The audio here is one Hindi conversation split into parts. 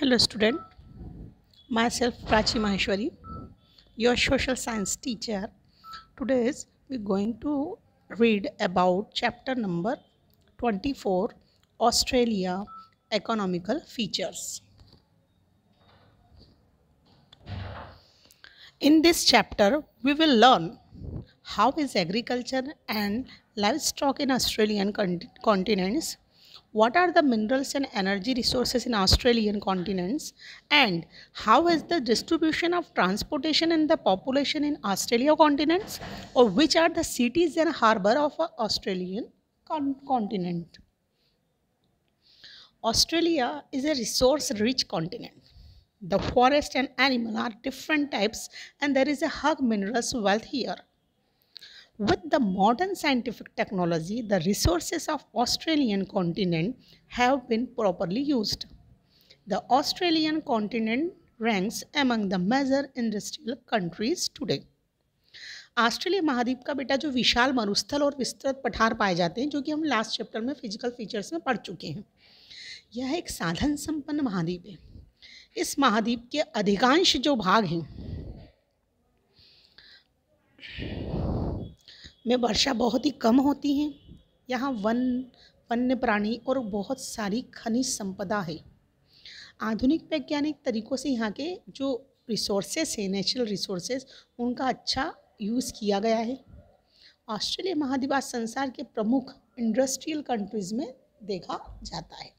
Hello student, myself Prachi Maheshwari, your social science teacher. Today we're going to read about chapter number 24, Australia Economical Features. In this chapter, we will learn how is agriculture and livestock in Australian continents, what are the minerals and energy resources in Australian continents, and how is the distribution of transportation and the population in Australia continents, or which are the cities and harbor of Australian continent. Australia is a resource-rich continent. The forest and animal are different types and there is a hug minerals wealth here. With the modern scientific technology, the resources of Australian continent have been properly used. The Australian continent ranks among the major industrial countries today. Australia महाद्वीप का बेटा जो विशाल मरुस्थल और विस्तृत पठार पाए जाते हैं, जो कि हम लास्ट चैप्टर में फिजिकल फीचर्स में पढ़ चुके हैं, यह एक साधन संपन्न महाद्वीप है। इस महाद्वीप के अधिकांश जो भाग हैं में वर्षा बहुत ही कम होती है। यहाँ वन्य प्राणी और बहुत सारी खनिज संपदा है। आधुनिक वैज्ञानिक तरीक़ों से यहाँ के जो रिसोर्सेस है, नेचुरल रिसोर्सेस, उनका अच्छा यूज़ किया गया है। ऑस्ट्रेलिया महाद्वीप आज संसार के प्रमुख इंडस्ट्रियल कंट्रीज़ में देखा जाता है।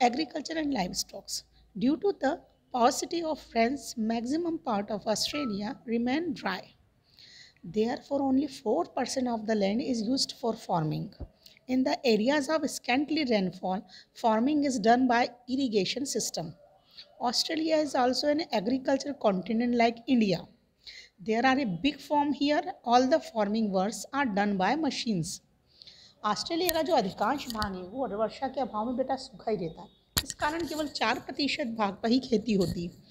Agriculture and livestock. Due to the paucity of rains, maximum part of Australia remain dry. Therefore, only 4% of the land is used for farming. In the areas of scantily rainfall, farming is done by irrigation system. Australia is also an agricultural continent like India. There are a big farm here. All the farming works are done by machines. Australia का जो अधिकांश भाग है वो वर्षा के अभाव में बेटा सूखा ही रहता है। इस कारण केवल 4% भाग पर ही खेती होती है।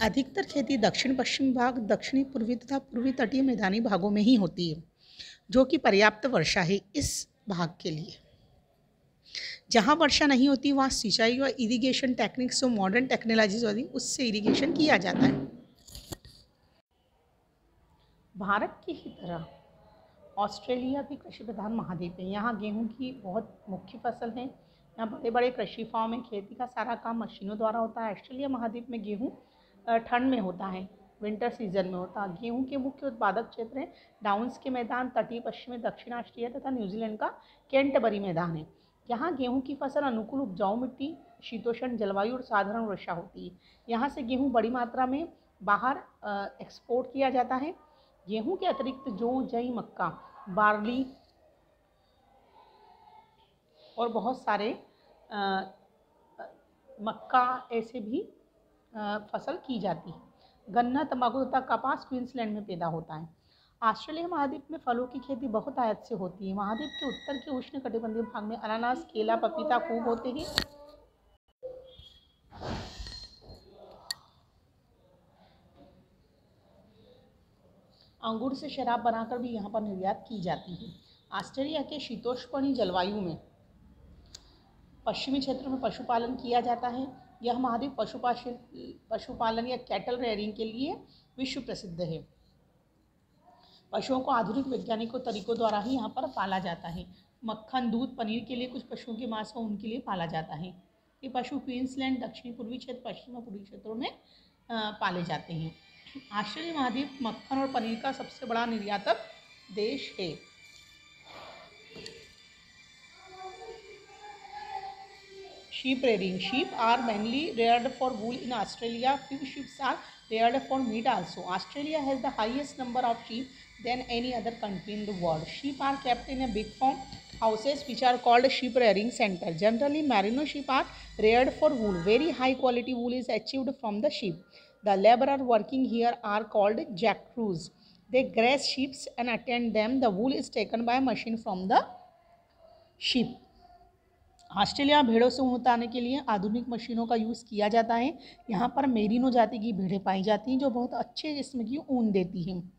अधिकतर खेती दक्षिण पश्चिम भाग, दक्षिणी पूर्वी तथा पूर्वी तटीय मैदानी भागों में ही होती है, जो कि पर्याप्त वर्षा है इस भाग के लिए। जहाँ वर्षा नहीं होती वहाँ सिंचाई और इरिगेशन टेक्निक्स जो मॉडर्न टेक्नोलॉजीज होती उससे इरिगेशन किया जाता है। भारत की ही तरह ऑस्ट्रेलिया भी कृषि प्रधान महाद्वीप है। यहाँ गेहूं की बहुत मुख्य फसल है। यहाँ बड़े बड़े कृषि फार्म हैं। खेती का सारा काम मशीनों द्वारा होता है। ऑस्ट्रेलिया महाद्वीप में गेहूं ठंड में होता है, विंटर सीजन में होता है। गेहूं के मुख्य उत्पादक क्षेत्र हैं डाउन्स के मैदान, तटीय पश्चिमी दक्षिण ऑस्ट्रेलिया तथा न्यूजीलैंड का कैंटरबरी मैदान है। यहाँ गेहूँ की फसल अनुकूल उपजाऊ मिट्टी, शीतोष्ण जलवायु और साधारण वर्षा होती है। यहाँ से गेहूँ बड़ी मात्रा में बाहर एक्सपोर्ट किया जाता है। गेहूं के अतिरिक्त जौ, जई, मक्का, बार्ली और बहुत सारे मक्का ऐसे भी फसल की जाती है। गन्ना, तंबाकू तथा कपास क्वींसलैंड में पैदा होता है। ऑस्ट्रेलिया महाद्वीप में फलों की खेती बहुत आयत से होती है। महाद्वीप के उत्तर के उष्णकटिबंधीय भाग में अनानास, केला, पपीता खूब होते हैं। अंगूर से शराब बनाकर भी यहाँ पर निर्यात की जाती है। ऑस्ट्रेलिया के शीतोष्णकटिबंधीय जलवायु में पश्चिमी क्षेत्रों में पशुपालन किया जाता है। यह महाद्वीप पशुपालन या कैटल रेयरिंग के लिए विश्व प्रसिद्ध है। पशुओं को आधुनिक वैज्ञानिक तरीकों द्वारा ही यहाँ पर पाला जाता है। मक्खन, दूध, पनीर के लिए कुछ पशुओं के मांस को उनके लिए पाला जाता है। ये पशु क्वींसलैंड, दक्षिणी पूर्वी क्षेत्र, पश्चिमी पूर्वी क्षेत्रों में पाले जाते हैं। ऑस्ट्रेलिया महाद्वीप मक्खन और पनीर का सबसे बड़ा निर्यातक देश है। Sheep rearing. Sheep are mainly reared for wool in Australia. Few sheep are reared for meat also. Australia has the highest number of sheep than any other country in the world. Sheep are kept in a big farm houses which are called sheep rearing center. Generally, merino sheep are reared for wool. Very high quality wool is achieved from the sheep. The laborer working here are called jackaroos. They graze sheep and attend them. The wool is taken by machine from the sheep. Australia भेड़ों से ऊन उतारने के लिए आधुनिक मशीनों का यूज़ किया जाता है। यहाँ पर मेरिनो जाति की भेड़ें पाई जाती हैं जो बहुत अच्छे किस्म की ऊन देती हैं।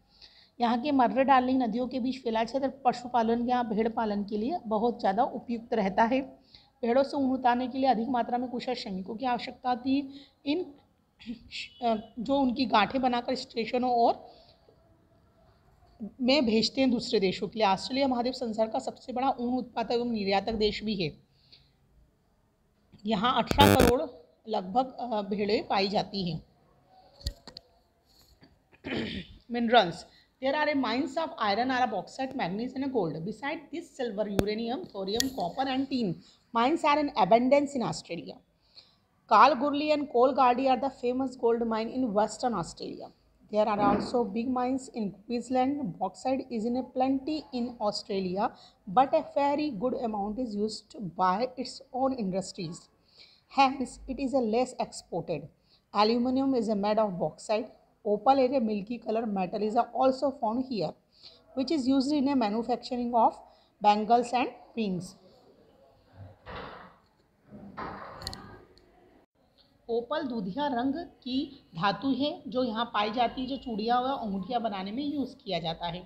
यहाँ के मर्रे डार्लिंग नदियों के बीच फैला क्षेत्र पशुपालन या भेड़ पालन के लिए बहुत ज़्यादा उपयुक्त रहता है। पेड़ों से ऊन उतारने के लिए अधिक मात्रा में कुशल श्रमिकों की आवश्यकता थी। इन जो उनकी गांठें बनाकर स्टेशनों और में भेजते हैं दूसरे देशों के लिए। ऑस्ट्रेलिया महाद्वीप संसार का सबसे बड़ा ऊन उत्पादक एवं निर्यातक देश भी है। यहाँ 18 करोड़ लगभग भेड़ें पाई जाती हैं। Minerals. There are mines of iron, bauxite, manganese, and gold. Besides this, silver, uranium, thorium, copper, and tin mines are in abundance in Australia. Kalgoorlie and Coalgardie are the famous gold mine in Western Australia. There are also big mines in Queensland. Bauxite is in plenty in Australia, but a very good amount is used by its own industries. Hence, it is a less exported. Aluminium is made of bauxite. Opal, a milky color metal, is also found here, which is used in a manufacturing of bangles and rings. ओपल दूधिया रंग की धातु है जो यहाँ पाई जाती है, जो चूड़ियाँ व अंगूठियाँ बनाने में यूज़ किया जाता है।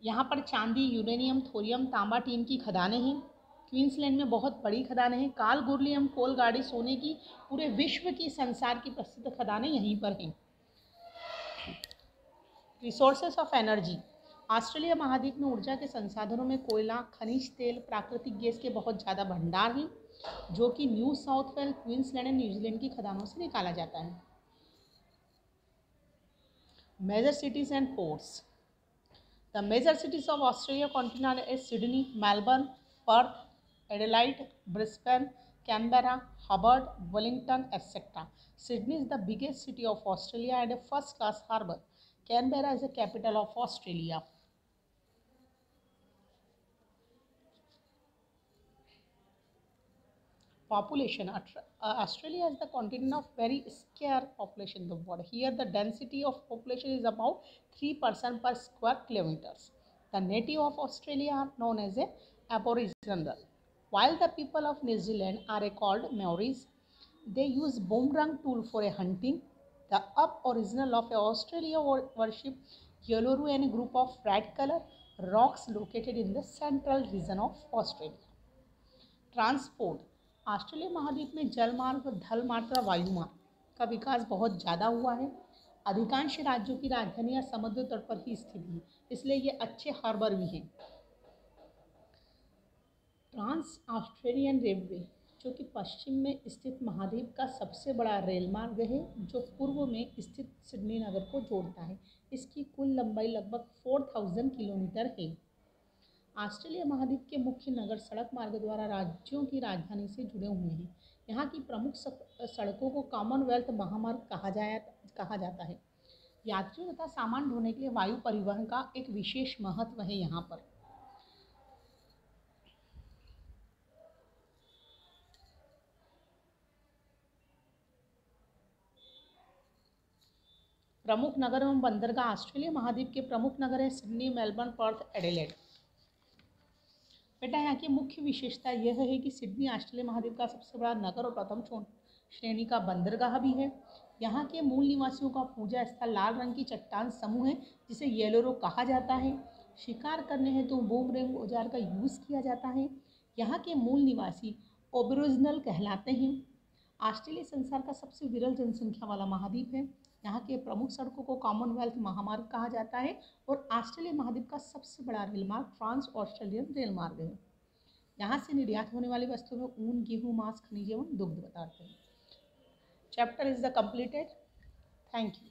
यहाँ पर चांदी, यूरेनियम, थोरियम, तांबा, टीन की खदानें हैं। क्वींसलैंड में बहुत बड़ी खदानें हैं। कालगोर्ली एवं कोलगार्डी सोने की पूरे विश्व की संसार की प्रसिद्ध खदानें यहीं पर हैं। Resources of energy. ऑस्ट्रेलिया महाद्वीप में ऊर्जा के संसाधनों में कोयला, खनिज तेल, प्राकृतिक गैस के बहुत ज़्यादा भंडार हैं, जो कि न्यू साउथ वेल्स, क्वींसलैंड और न्यूजीलैंड की खदानों से निकाला जाता है। Major cities and ports. The major cities of Australia continent is Sydney, Melbourne, Perth, Adelaide, Brisbane, Canberra, Hobart, Wellington, etc. Sydney is the biggest city of Australia and a first-class harbour. Canberra is the capital of Australia. Population. Australia is the continent of very scarce population in the world. Here the density of population is about 3% per square kilometers. The native of Australia are known as a Aboriginal, while the people of New Zealand are called Maoris. They use boomerang tool for a hunting. The Aboriginal of Australia worship Uluru and a group of red color rocks located in the central region of Australia. Transport. Australia महाद्वीप में जल मार्ग, थल मार्ग तथा वायु मार्ग का विकास बहुत ज़्यादा हुआ है। अधिकांश राज्यों की राजधानियाँ समुद्र तट पर ही स्थित हैं, इसलिए ये अच्छे हार्बर भी हैं। ट्रांस ऑस्ट्रेलियन रेलवे, जो कि पश्चिम में स्थित महाद्वीप का सबसे बड़ा रेल मार्ग है, जो पूर्व में स्थित सिडनी नगर को जोड़ता है। इसकी कुल लंबाई लगभग 4000 किलोमीटर है। ऑस्ट्रेलिया महाद्वीप के मुख्य नगर सड़क मार्ग द्वारा राज्यों की राजधानी से जुड़े हुए हैं। यहाँ की प्रमुख सड़कों को कॉमनवेल्थ महामार्ग कहा जाता है। यात्रियों तथा सामान ढोने के लिए वायु परिवहन का एक विशेष महत्व है। यहाँ पर प्रमुख नगर एवं बंदरगाह। ऑस्ट्रेलिया महाद्वीप के प्रमुख नगर हैं सिडनी, मेलबर्न, पर्थ, एडिलेड। बेटा यहाँ की मुख्य विशेषता यह है कि सिडनी ऑस्ट्रेलिया महाद्वीप का सबसे बड़ा नगर और प्रथम श्रेणी का बंदरगाह भी है। यहाँ के मूल निवासियों का पूजा स्थल लाल रंग की चट्टान समूह है, जिसे येलोरो कहा जाता है। शिकार करने हेतु बूमरैंग औजार का यूज़ किया जाता है। यहाँ के मूल निवासी ओबोरिजिनल कहलाते हैं। ऑस्ट्रेलिया संसार का सबसे विरल जनसंख्या वाला महाद्वीप है। यहाँ के प्रमुख सड़कों को कॉमनवेल्थ महामार्ग कहा जाता है और ऑस्ट्रेलिया महाद्वीप का सबसे बड़ा रेल मार्ग ट्रांस ऑस्ट्रेलियन रेल मार्ग है। यहाँ से निर्यात होने वाली वस्तुओं में ऊन, गेहूँ, मांस, खनिज एवं दुग्ध पदार्थ हैं। Chapter is the completed. Thank you.